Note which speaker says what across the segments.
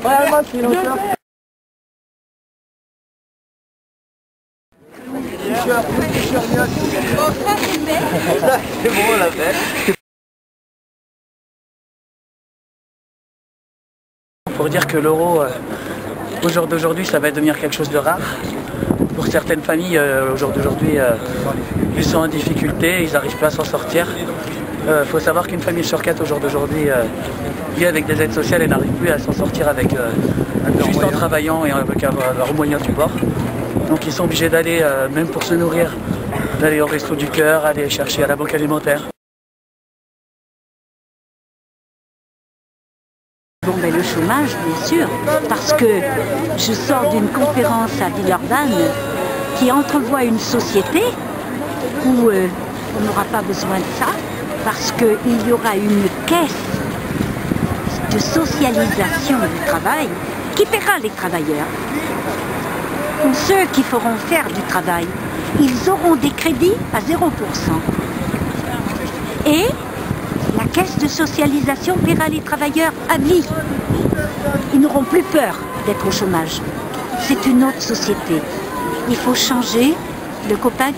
Speaker 1: Ouais, moi, c'est l'auteur. C'est bon, on l'a fait. Pour dire que l'euro, au jour d'aujourd'hui, ça va devenir quelque chose de rare. Pour certaines familles, au jour d'aujourd'hui, ils sont en difficulté, ils n'arrivent pas à s'en sortir. Faut savoir qu'une famille sur 4 au jour d'aujourd'hui vit avec des aides sociales et n'arrive plus à s'en sortir avec juste en travaillant et avec leurs moyens du bord. Donc ils sont obligés d'aller, même pour se nourrir, d'aller au resto du cœur, aller chercher à la banque alimentaire.
Speaker 2: Bon, ben, le chômage, bien sûr, parce que je sors d'une conférence à Villeurbanne qui entrevoit une société où on n'aura pas besoin de ça, parce qu'il y aura une caisse de socialisation du travail qui paiera les travailleurs. Pour ceux qui feront faire du travail, ils auront des crédits à 0%. Et la caisse de socialisation paiera les travailleurs à vie. Ils n'auront plus peur d'être au chômage. C'est une autre société. Il faut changer. Le copain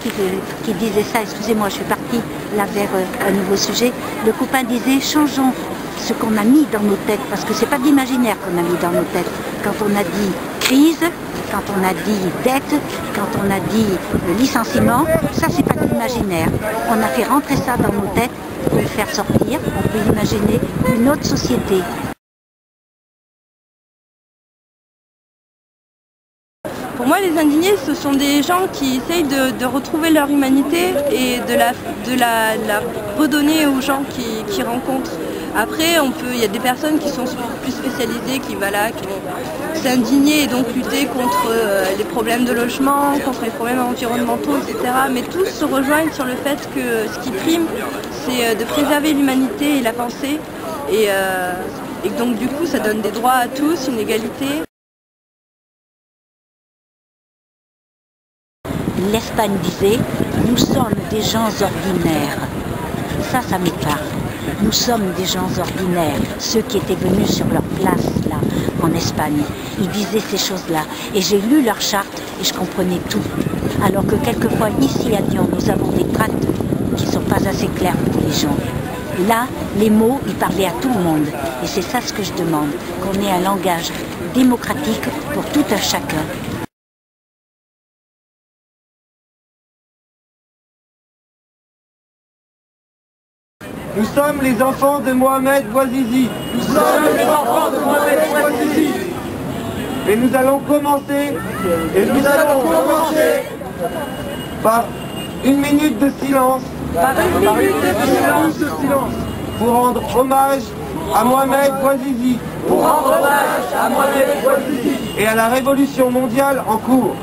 Speaker 2: qui disait ça, excusez-moi, je suis partie là vers un nouveau sujet. Le copain disait, changeons ce qu'on a mis dans nos têtes, parce que c'est pas de l'imaginaire qu'on a mis dans nos têtes. Quand on a dit crise, quand on a dit dette, quand on a dit licenciement, ça c'est pas de l'imaginaire. On a fait rentrer ça dans nos têtes, on peut le faire sortir, on peut imaginer une autre société.
Speaker 3: Pour moi, les indignés, ce sont des gens qui essayent de retrouver leur humanité et de la redonner aux gens qui rencontrent. Après, il y a des personnes qui sont plus spécialisées, qui vont s'indigner et donc lutter contre les problèmes de logement, contre les problèmes environnementaux, etc. Mais tous se rejoignent sur le fait que ce qui prime, c'est de préserver l'humanité et la pensée. Et donc du coup, ça donne des droits à tous, une égalité.
Speaker 2: L'Espagne disait, nous sommes des gens ordinaires. Ça me parle. Nous sommes des gens ordinaires. Ceux qui étaient venus sur leur place, là, en Espagne, ils disaient ces choses-là. Et j'ai lu leur charte et je comprenais tout. Alors que quelquefois, ici à Lyon, nous avons des tracts qui ne sont pas assez clairs pour les gens. Là, les mots, ils parlaient à tout le monde. Et c'est ça ce que je demande, qu'on ait un langage démocratique pour tout un chacun.
Speaker 1: Nous sommes les enfants de Mohamed Bouazizi. Nous sommes les enfants de Mohamed Bouazizi. Et nous allons commencer, par une minute de silence. Pour rendre hommage à Mohamed Bouazizi. Et à la révolution mondiale en cours.